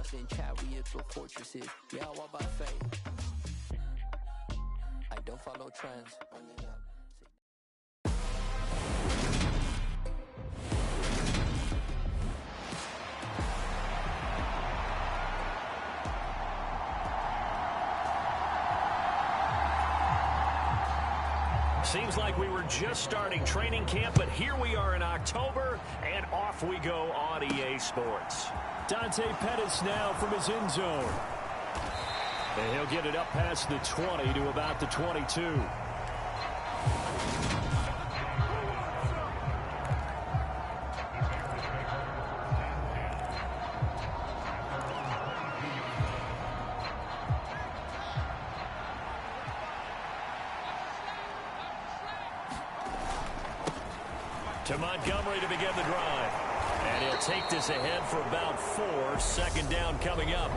trust in chariots or fortresses. Yeah, I walk by faith. I don't follow trends. Seems like we were just starting training camp, but here we are in October, and off we go on EA Sports. Dante Pettis now from his end zone. And he'll get it up past the 20 to about the 22. To Montgomery to begin the drive. And he'll take this ahead for about 4. Second down coming up.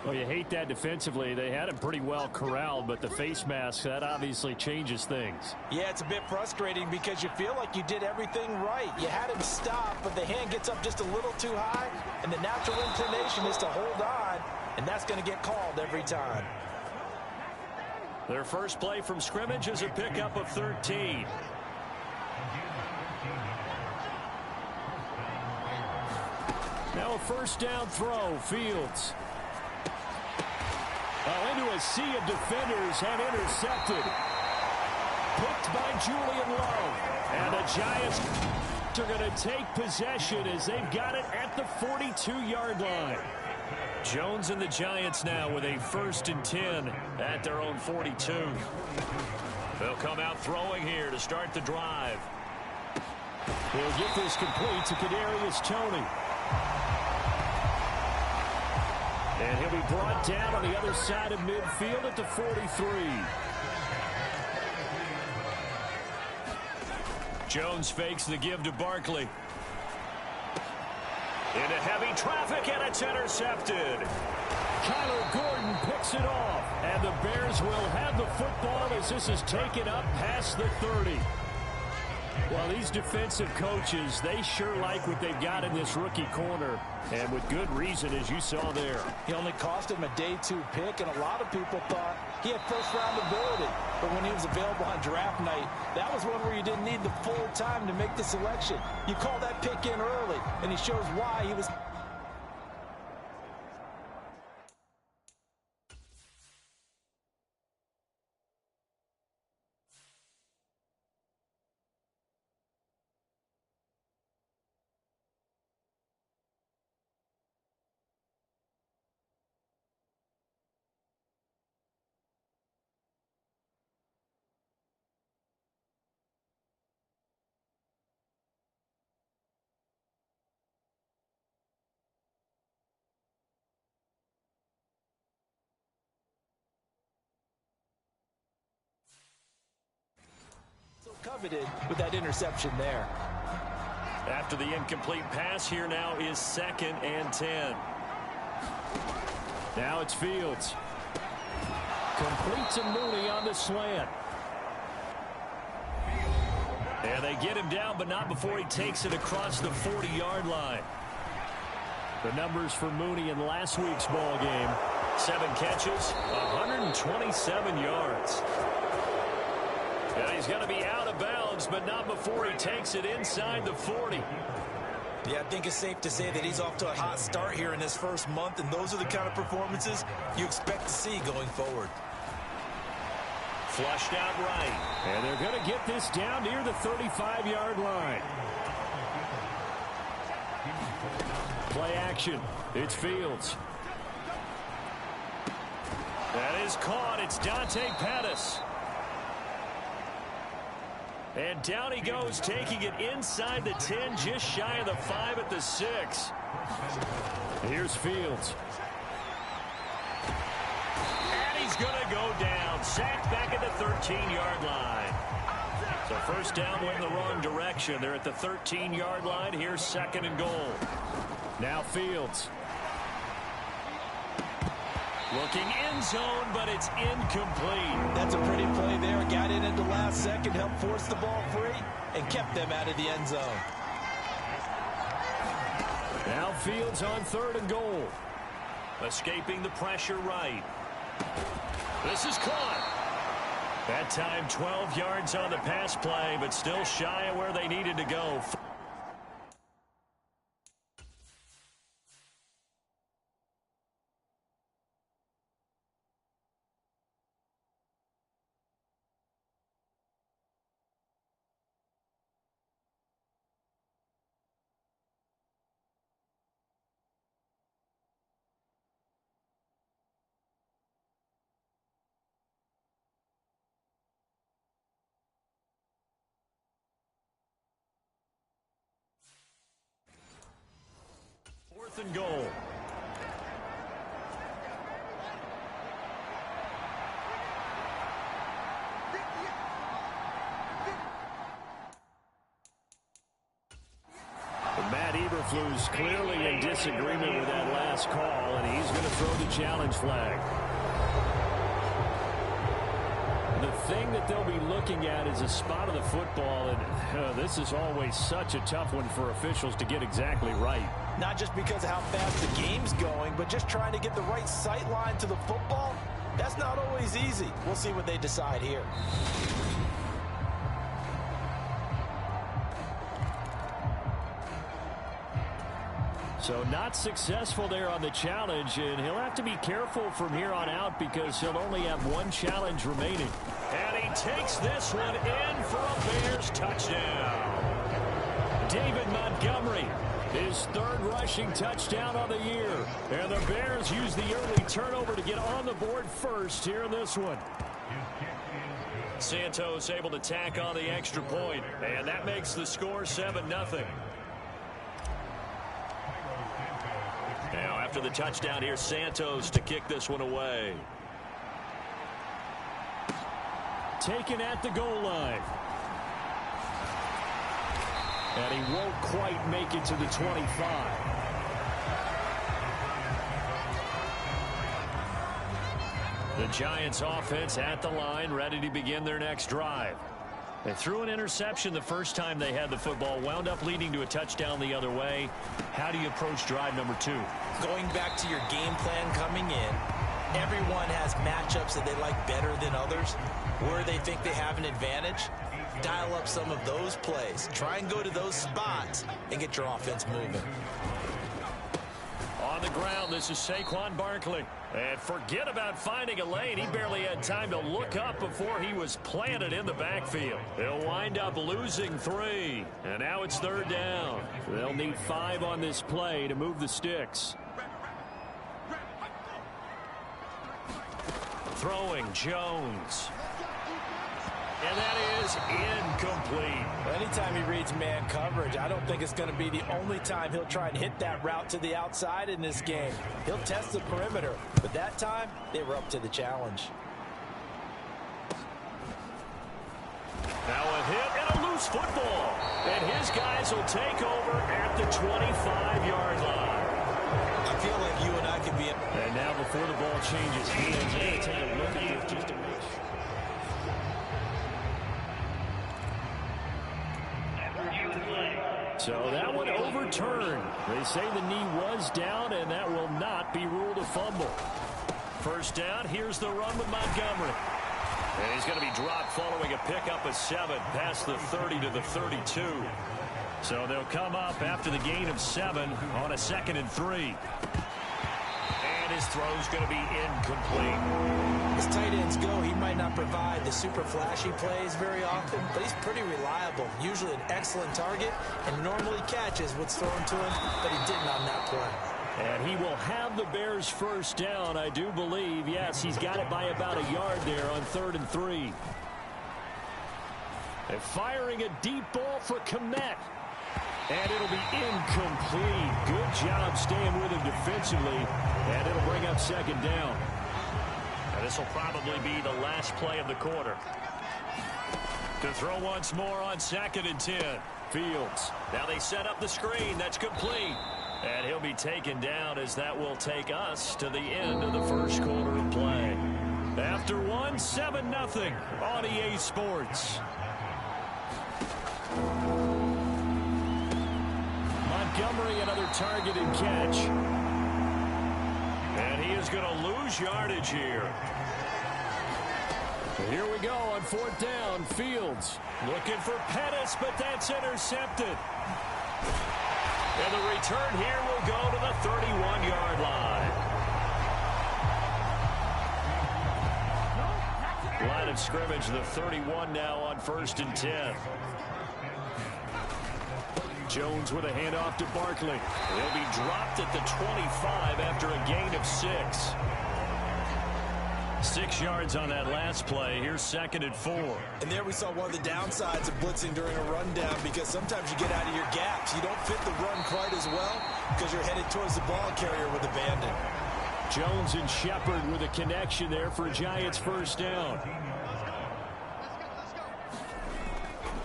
Well, you hate that defensively. They had him pretty well corralled, but the face mask, that obviously changes things. Yeah, it's a bit frustrating because you feel like you did everything right. You had him stop, but the hand gets up just a little too high, and the natural inclination is to hold on, and that's going to get called every time. Their first play from scrimmage is a pickup of 13. Now a first down throw, Fields. Into a sea of defenders and intercepted. Picked by Julian Love. And the Giants are going to take possession as they've got it at the 42-yard line. Jones and the Giants now with a 1st and 10 at their own 42. They'll come out throwing here to start the drive. He'll get this complete to Kadarius Toney. And he'll be brought down on the other side of midfield at the 43. Jones fakes the give to Barkley. Into heavy traffic, and it's intercepted. Kyler Gordon picks it off, and the Bears will have the football as this is taken up past the 30. Well, these defensive coaches, they sure like what they've got in this rookie corner, and with good reason, as you saw there. He only cost him a day 2 pick, and a lot of people thought he had first-round ability. But when he was available on draft night, that was one where you didn't need the full time to make the selection. You call that pick in early, and he shows why he was... coveted with that interception there. After the incomplete pass, here now is 2nd and 10. Now it's Fields. Complete to Mooney on the slant. And they get him down, but not before he takes it across the 40-yard line. The numbers for Mooney in last week's ball game. 7 catches, 127 yards. Yeah, he's going to be out of bounds, but not before he takes it inside the 40. Yeah, I think it's safe to say that he's off to a hot start here in his first month, and those are the kind of performances you expect to see going forward. Flushed out right. And they're going to get this down near the 35-yard line. Play action. It's Fields. That is caught. It's Dante Pettis. And down he goes, taking it inside the 10, just shy of the 5 at the 6. Here's Fields. And he's going to go down. Sacked back at the 13-yard line. So first down went in the wrong direction. They're at the 13-yard line. Here's 2nd and goal. Now Fields. Looking end zone, but it's incomplete. That's a pretty play there. Got in at the last second, helped force the ball free, and kept them out of the end zone. Now Fields on 3rd and goal. Escaping the pressure right. This is caught. That time 12 yards on the pass play, but still shy of where they needed to go. Fourth and goal. Matt Eberflus clearly in disagreement with that last call, and he's going to throw the challenge flag. The thing that they'll be looking at is a spot of the football, and this is always such a tough one for officials to get exactly right. Not just because of how fast the game's going, but just trying to get the right sight line to the football. That's not always easy. We'll see what they decide here. So not successful there on the challenge, and he'll have to be careful from here on out because he'll only have one challenge remaining. And he takes this one in for a Bears touchdown. David Montgomery, his 3rd rushing touchdown on the year. And the Bears use the early turnover to get on the board first here in this one. Santos able to tack on the extra point, and that makes the score 7-0. Now, after the touchdown here, Santos to kick this one away. Taken at the goal line. And he won't quite make it to the 25. The Giants offense at the line, ready to begin their next drive. They threw an interception the first time they had the football, wound up leading to a touchdown the other way. How do you approach drive number 2? Going back to your game plan coming in, everyone has matchups that they like better than others, where they think they have an advantage. Dial up some of those plays. Try and go to those spots and get your offense moving. On the ground, this is Saquon Barkley. And forget about finding a lane. He barely had time to look up before he was planted in the backfield. They'll wind up losing 3. And now it's 3rd down. They'll need 5 on this play to move the sticks. Throwing Jones. And that is incomplete. Anytime he reads man coverage, I don't think it's going to be the only time he'll try and hit that route to the outside in this game. He'll test the perimeter, but that time they were up to the challenge. Now a hit and a loose football. And his guys will take over at the 25-yard line. I feel like you and I could be... And now before the ball changes hands, they're going to take a look at this just to make sure. So that one overturned. They say the knee was down, and that will not be ruled a fumble. First down, here's the run with Montgomery. And he's going to be dropped following a pickup of 7 past the 30 to the 32. So they'll come up after the gain of 7 on a 2nd and 3. And his throw's going to be incomplete. As tight ends go, he might not provide the super flashy plays very often, but he's pretty reliable. Usually an excellent target, and normally catches what's thrown to him, but he didn't on that play. And he will have the Bears first down, I do believe. Yes, he's got it by about a yard there on 3rd and 3. They're firing a deep ball for Kmet. And it'll be incomplete. Good job staying with him defensively. And it'll bring up 2nd down. And this will probably be the last play of the quarter. To throw once more on 2nd and 10. Fields. Now they set up the screen. That's complete. And he'll be taken down as that will take us to the end of the first quarter of play. After one, 7-0 on EA Sports. Montgomery, another target and catch. And he is going to lose yardage here. Here we go on fourth down. Fields looking for Pettis, but that's intercepted. And the return here will go to the 31-yard line. Line of scrimmage, the 31 now on 1st and 10. Jones with a handoff to Barkley. He'll be dropped at the 25 after a gain of 6. 6 yards on that last play. Here's 2nd and 4. And there we saw one of the downsides of blitzing during a rundown, because sometimes you get out of your gaps. You don't fit the run quite as well because you're headed towards the ball carrier with abandon. Jones and Shepard with a connection there for Giants first down.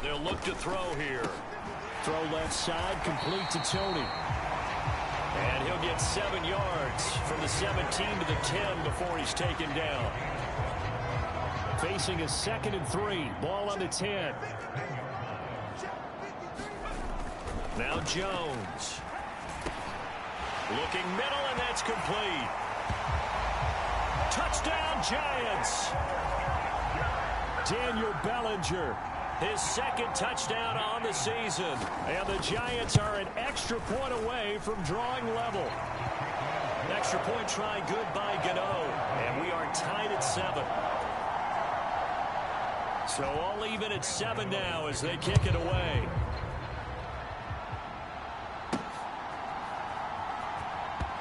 They'll look to throw here. Throw left side, complete to Tony. And he'll get 7 yards from the 17 to the 10 before he's taken down. Facing a 2nd and 3. Ball on the 10. Now Jones. Looking middle, and that's complete. Touchdown, Giants. Daniel Bellinger. His 2nd touchdown on the season. And the Giants are an extra point away from drawing level. Extra point try good by Gano. And we are tied at 7. So all even at 7 now as they kick it away.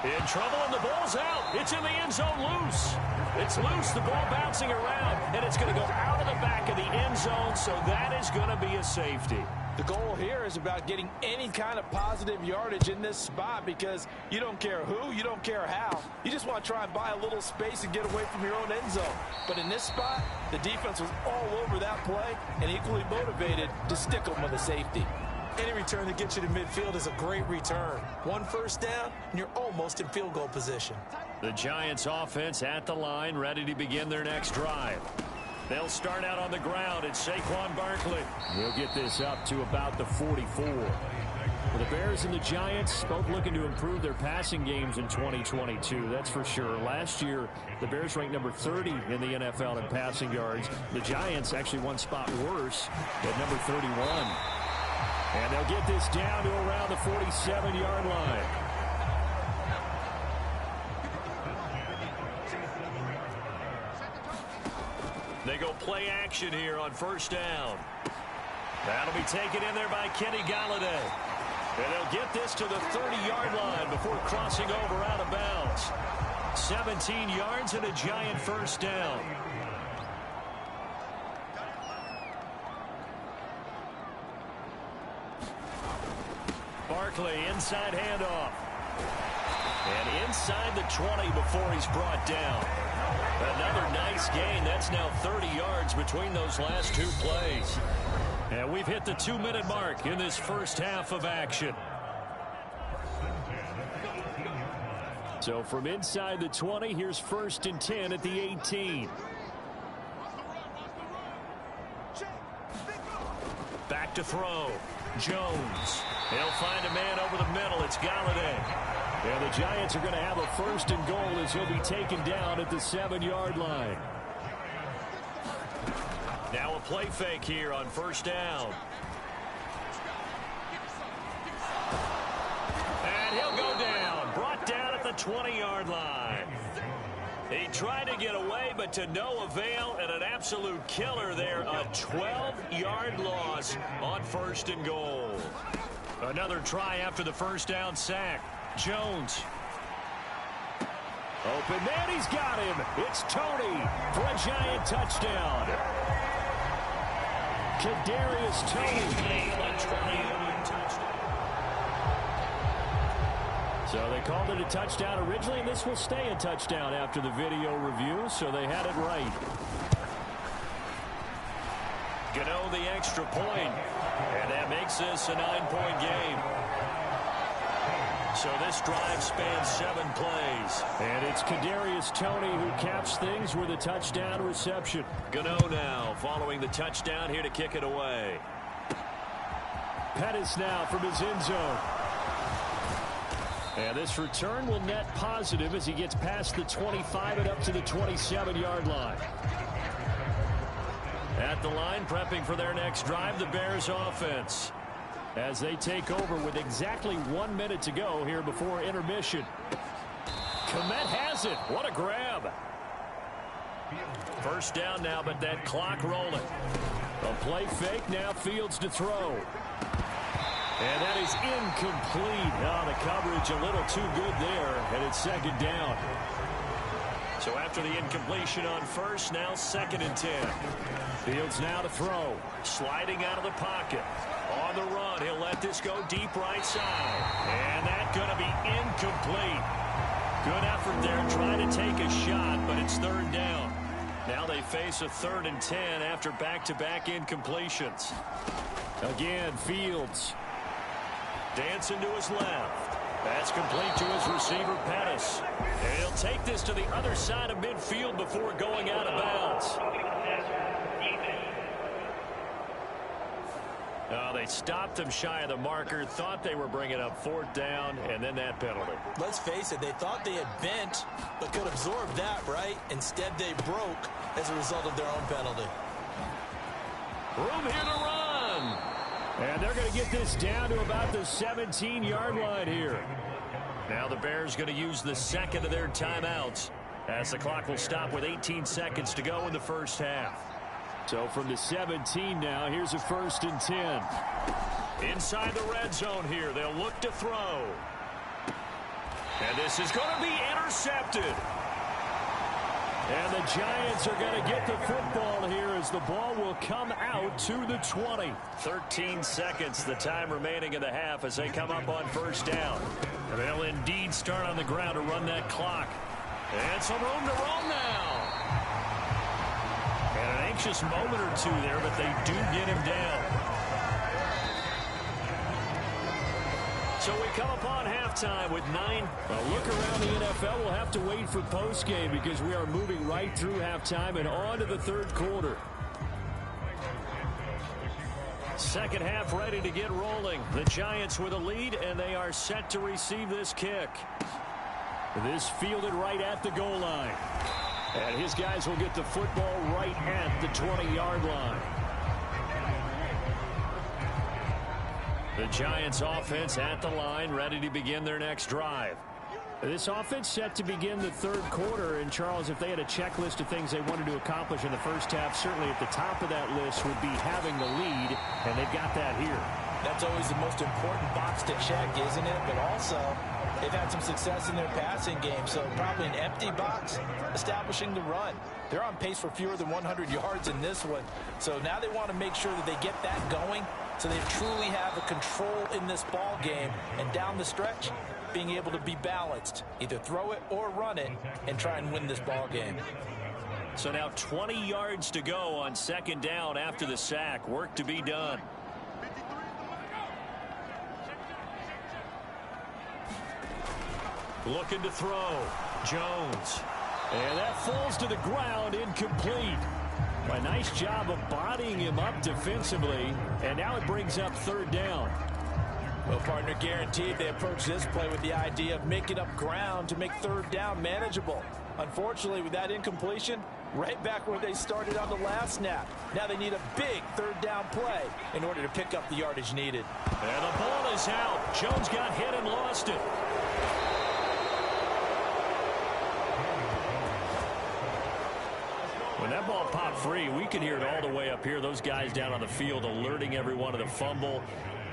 In trouble, and the ball's out. It's in the end zone loose. It's loose, the ball bouncing around, and it's going to go out of the back of the end zone, so that is going to be a safety. The goal here is about getting any kind of positive yardage in this spot, because you don't care who, you don't care how. You just want to try and buy a little space and get away from your own end zone. But in this spot, the defense was all over that play and equally motivated to stick them with a safety. Any return that gets you to midfield is a great return. 1 first down, and you're almost in field goal position. The Giants offense at the line, ready to begin their next drive. They'll start out on the ground. It's Saquon Barkley. He'll get this up to about the 44. Well, the Bears and the Giants both looking to improve their passing games in 2022. That's for sure. Last year, the Bears ranked number 30 in the NFL in passing yards. The Giants actually one spot worse at number 31. And they'll get this down to around the 47-yard line. They go play action here on first down. That'll be taken in there by Kenny Galladay. And they'll get this to the 30-yard line before crossing over out of bounds. 17 yards and a Giant first down. Barkley, inside handoff. And inside the 20 before he's brought down. Another nice gain. That's now 30 yards between those last 2 plays. And we've hit the 2-minute mark in this first half of action. So from inside the 20, here's 1st and 10 at the 18. Back to throw. Jones. They'll find a man over the middle. It's Galladay. And the Giants are going to have a 1st and goal as he'll be taken down at the 7-yard line. Now a play fake here on first down. And he'll go down. Brought down at the 20-yard line. He tried to get away, but to no avail, and an absolute killer there. A 12-yard loss on 1st and goal. Another try after the first down sack. Jones. Open man, he's got him. It's Tony for a Giant touchdown. Kadarius Toney. So they called it a touchdown originally, and this will stay a touchdown after the video review, so they had it right. Gano the extra point, and that makes this a 9-point game. So this drive spans 7 plays. And it's Kadarius Toney who caps things with a touchdown reception. Gano now following the touchdown here to kick it away. Pettis now from his end zone. And this return will net positive as he gets past the 25 and up to the 27-yard line. At the line, prepping for their next drive, the Bears offense. As they take over with exactly 1 minute to go here before intermission. Komet has it. What a grab. First down now, but that clock rolling. A play fake, now Fields to throw. And that is incomplete. Oh, the coverage a little too good there, and it's second down. So after the incompletion on first, now 2nd and 10. Fields now to throw. Sliding out of the pocket. On the run, he'll let this go deep right side. And that's going to be incomplete. Good effort there trying to take a shot, but it's 3rd down. Now they face a 3rd and 10 after back-to-back incompletions. Again, Fields. Dancing to his left. That's complete to his receiver, Pettis. And he'll take this to the other side of midfield before going out of bounds. They stopped him shy of the marker, thought they were bringing up 4th down, and then that penalty. Let's face it, they thought they had bent, but could absorb that, right? Instead, they broke as a result of their own penalty. Room here to run. And they're going to get this down to about the 17-yard line here. Now the Bears going to use the 2nd of their timeouts as the clock will stop with 18 seconds to go in the first half. So from the 17 now, here's a 1st and 10. Inside the red zone here, they'll look to throw. And this is going to be intercepted. And the Giants are going to get the football here as the ball will come out to the 20. 13 seconds, the time remaining in the half as they come up on first down. And they'll indeed start on the ground to run that clock. And some room to roam now. And an anxious moment or two there, but they do get him down. So we come upon halftime with 9. A look around the NFL. We'll have to wait for postgame because we are moving right through halftime and on to the 3rd quarter. Second half ready to get rolling. The Giants with a lead, and they are set to receive this kick. This fielded right at the goal line. And his guys will get the football right at the 20-yard line. The Giants offense at the line, ready to begin their next drive. This offense set to begin the 3rd quarter. And, Charles, if they had a checklist of things they wanted to accomplish in the first half, certainly at the top of that list would be having the lead, and they've got that here. That's always the most important box to check, isn't it? But also, they've had some success in their passing game, so probably an empty box establishing the run. They're on pace for fewer than 100 yards in this one, so now they want to make sure that they get that going so they truly have a control in this ball game, and down the stretch, being able to be balanced, either throw it or run it, and try and win this ball game. So now 20 yards to go on 2nd down after the sack. Work to be done. Looking to throw. Jones. And that falls to the ground, incomplete. A nice job of bodying him up defensively, and now it brings up 3rd down. Well, partner, guaranteed they approach this play with the idea of making up ground to make 3rd down manageable. Unfortunately, with that incompletion, right back where they started on the last snap. Now they need a big 3rd down play in order to pick up the yardage needed. And the ball is out. Jones got hit and lost it. When that ball popped free, we could hear it all the way up here. Those guys down on the field alerting everyone of the fumble.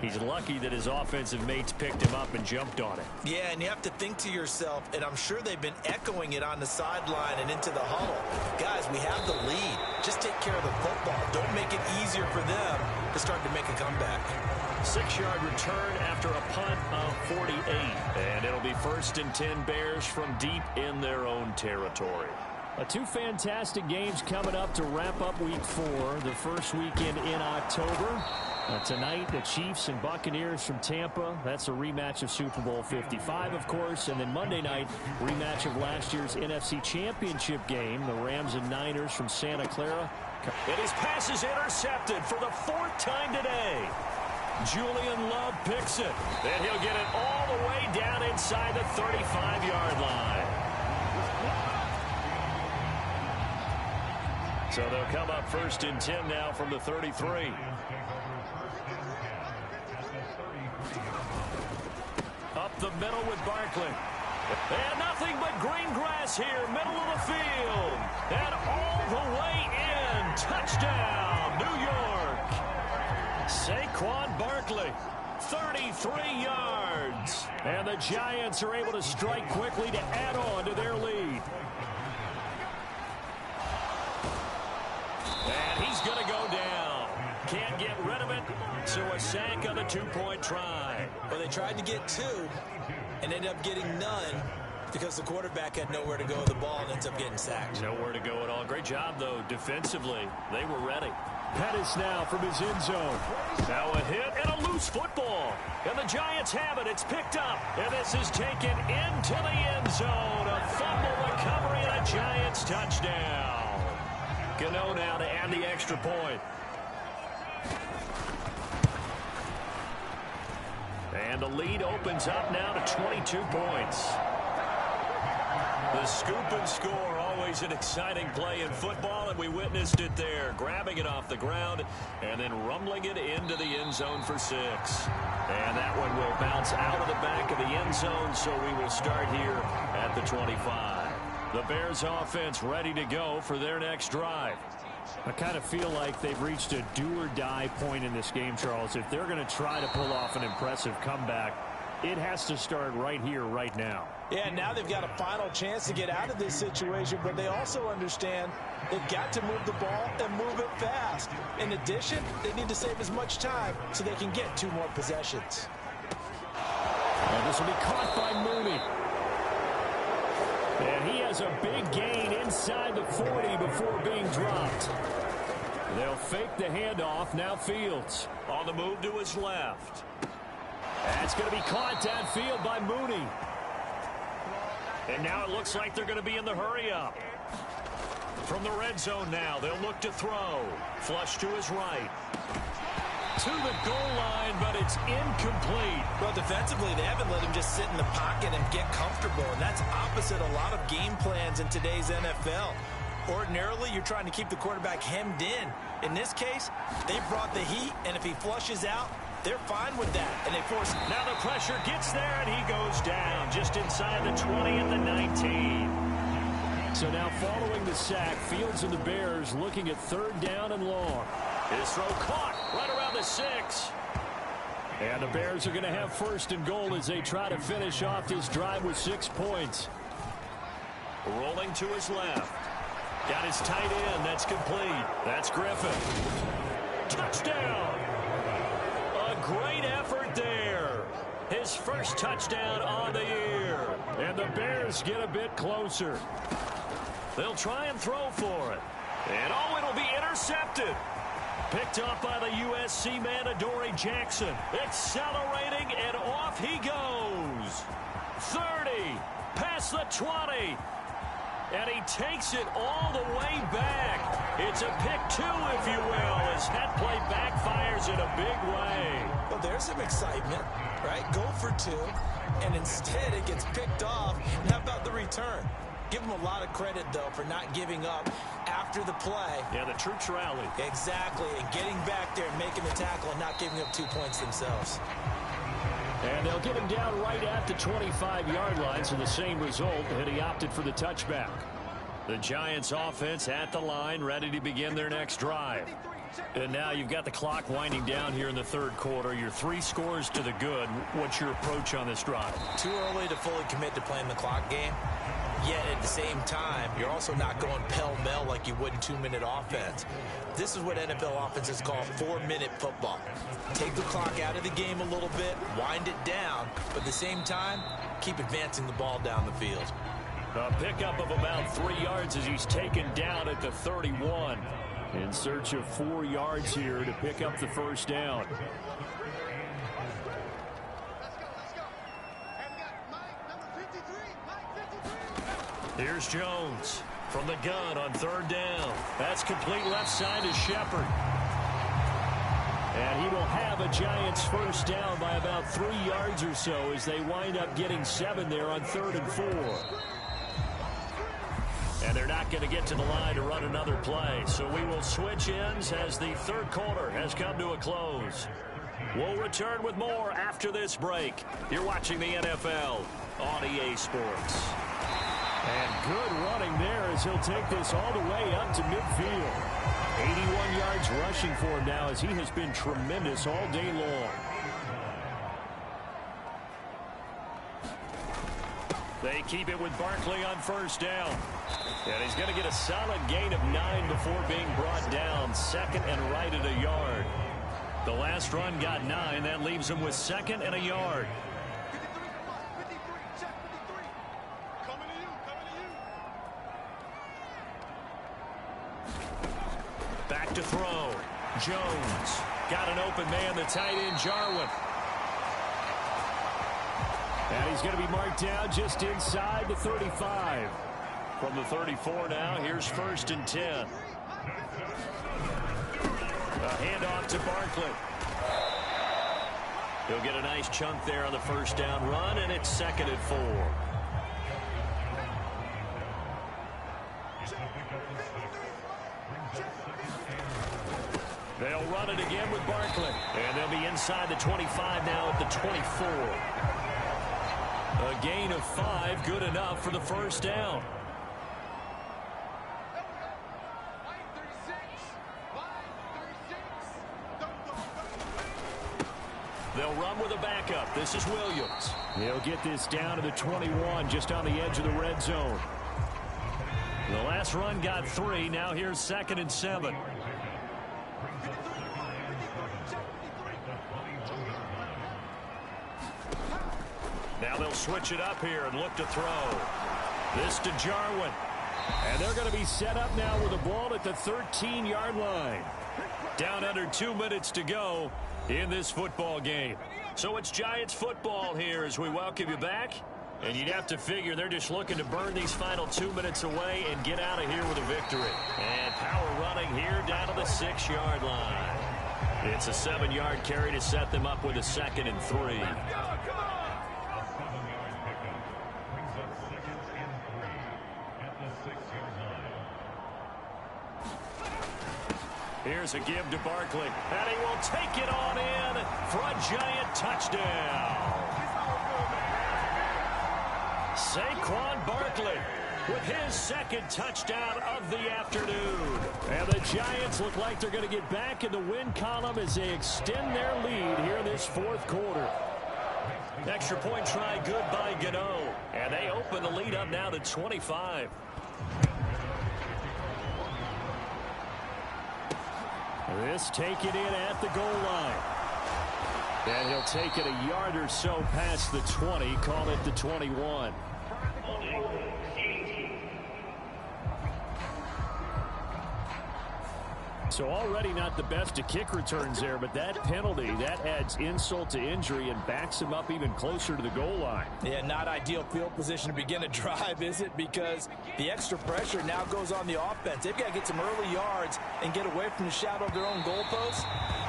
He's lucky that his offensive mates picked him up and jumped on it. Yeah, and you have to think to yourself, and I'm sure they've been echoing it on the sideline and into the huddle. Guys, we have the lead. Just take care of the football. Don't make it easier for them to start to make a comeback. 6-yard return after a punt of 48. And it'll be 1st and 10 Bears from deep in their own territory. 2 fantastic games coming up to wrap up week 4, the first weekend in October. Tonight, the Chiefs and Buccaneers from Tampa. That's a rematch of Super Bowl 55, of course. And then Monday night, rematch of last year's NFC Championship game. The Rams and Niners from Santa Clara. And his pass is intercepted for the 4th time today. Julian Love picks it. And he'll get it all the way down inside the 35-yard line. So they'll come up 1st and 10 now from the 33. Up the middle with Barkley. And nothing but green grass here, middle of the field. And all the way in. Touchdown, New York. Saquon Barkley, 33 yards. And the Giants are able to strike quickly to add on to their lead. And he's going to go down. Can't get rid of it, so a sack on the 2-point try. Well, they tried to get 2 and ended up getting none because the quarterback had nowhere to go with the ball and ends up getting sacked. Nowhere to go at all. Great job, though, defensively. They were ready. Pettis now from his end zone. Now a hit and a loose football. And the Giants have it. It's picked up. And this is taken into the end zone. A fumble recovery and a Giants touchdown. Gano now to add the extra point. And the lead opens up now to 22 points. The scoop and score, always an exciting play in football, and we witnessed it there. Grabbing it off the ground and then rumbling it into the end zone for 6. And that one will bounce out of the back of the end zone, so we will start here at the 25. The Bears offense ready to go for their next drive. I kind of feel like they've reached a do-or-die point in this game, Charles. If they're going to try to pull off an impressive comeback, it has to start right here, right now. Yeah, now they've got a final chance to get out of this situation, but they also understand they've got to move the ball and move it fast. In addition, they need to save as much time so they can get 2 more possessions. And this will be caught by Mooney. And he has a big gain inside the 40 before being dropped. They'll fake the handoff. Now Fields on the move to his left. That's going to be caught downfield by Mooney. And now it looks like they're going to be in the hurry-up. From the red zone now, they'll look to throw. Flush to his right. To the goal line, but it's incomplete. Well, defensively, they haven't let him just sit in the pocket and get comfortable, and that's opposite a lot of game plans in today's NFL. Ordinarily, you're trying to keep the quarterback hemmed in. In this case, they brought the heat, and if he flushes out, they're fine with that, and they force. Now the pressure gets there, and he goes down just inside the 20 at the 19. So now following the sack, Fields and the Bears looking at 3rd down and long. His throw caught right around the 6. And the Bears are going to have 1st and goal as they try to finish off this drive with 6 points. Rolling to his left. Got his tight end. That's complete. That's Griffin. Touchdown. A great effort there. His first touchdown on the year. And the Bears get a bit closer. They'll try and throw for it. And oh, it'll be intercepted. Picked up by the USC man, Adoree Jackson. Accelerating, and off he goes. 30, past the 20. And he takes it all the way back. It's a pick 2, if you will, as that play backfires in a big way. Well, there's some excitement, right? Go for 2, and instead it gets picked off. And how about the return? Give him a lot of credit, though, for not giving up after the play. Yeah, the troops rallied. Exactly, and getting back there and making the tackle and not giving up 2 points themselves. And they'll get him down right at the 25-yard line, so the same result, and he opted for the touchback. The Giants offense at the line, ready to begin their next drive. And now you've got the clock winding down here in the 3rd quarter. You're 3 scores to the good. What's your approach on this drive? Too early to fully commit to playing the clock game. Yet at the same time, you're also not going pell-mell like you would in 2-minute offense. This is what NFL offenses call 4-minute football. Take the clock out of the game a little bit, wind it down, but at the same time, keep advancing the ball down the field. A pickup of about 3 yards as he's taken down at the 31. In search of 4 yards here to pick up the first down. Here's Jones from the gun on 3rd down. That's complete left side to Shepard. And he will have a Giants first down by about 3 yards or so as they wind up getting 7 there on 3rd and 4. And they're not going to get to the line to run another play. So we will switch ends as the 3rd quarter has come to a close. We'll return with more after this break. You're watching the NFL on EA Sports. And good running there as he'll take this all the way up to midfield. 81 yards rushing for him now as he has been tremendous all day long. They keep it with Barkley on 1st down. And he's going to get a solid gain of 9 before being brought down. 2nd and right at a yard. The last run got 9. That leaves him with 2nd and a yard. Back to throw. Jones got an open man, the tight end Jarwin. And he's going to be marked down just inside the 35. From the 34 now, here's 1st and 10. A handoff to Barkley. He'll get a nice chunk there on the 1st down run, and it's 2nd and 4. They'll run it again with Barkley. And they'll be inside the 25 now at the 24. A gain of 5, good enough for the 1st down. They'll run with a backup. This is Williams. He'll get this down to the 21, just on the edge of the red zone. The last run got 3. Now here's 2nd and 7. Now they'll switch it up here and look to throw. This to Jarwin. And they're going to be set up now with the ball at the 13-yard line. Down under 2 minutes to go in this football game. So it's Giants football here as we welcome you back. And you'd have to figure they're just looking to burn these final 2 minutes away and get out of here with a victory. And power running here down to the 6-yard line. It's a 7-yard carry to set them up with a 2nd and 3. Here's a give to Barkley, and he will take it on in for a Giant touchdown. Saquon Barkley with his 2nd touchdown of the afternoon. And the Giants look like they're going to get back in the win column as they extend their lead here in this 4th quarter. Extra point try good by Gano, and they open the lead up now to 25. This take it in at the goal line. And he'll take it a yard or so past the 20, call it the 21. So already not the best of kick returns there, but that penalty, that adds insult to injury and backs him up even closer to the goal line. Yeah, not ideal field position to begin a drive, is it? Because the extra pressure now goes on the offense. They've got to get some early yards and get away from the shadow of their own goalposts.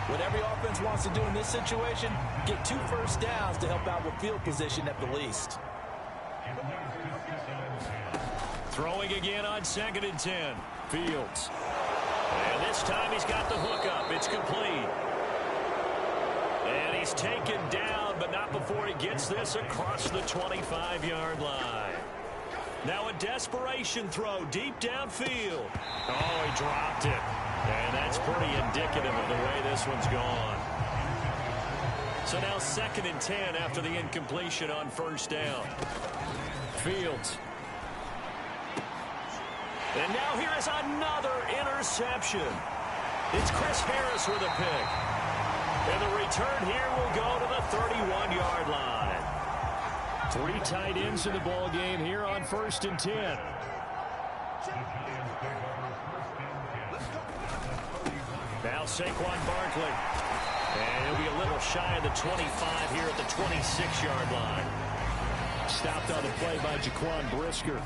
What every offense wants to do in this situation, get 2 first downs to help out with field position at the least. Throwing again on 2nd and 10. Fields. And this time he's got the hook up. It's complete. And he's taken down, but not before he gets this across the 25-yard line. Now a desperation throw deep downfield. Oh, he dropped it. And that's pretty indicative of the way this one's gone. So now 2nd and 10 after the incompletion on 1st down. Fields. And now here is another interception. It's Chris Harris with a pick. And the return here will go to the 31-yard line. 3 tight ends in the ball game here on 1st and 10. Now Saquon Barkley. And he'll be a little shy of the 25 here at the 26-yard line. Stopped on the play by Jaquan Brisker.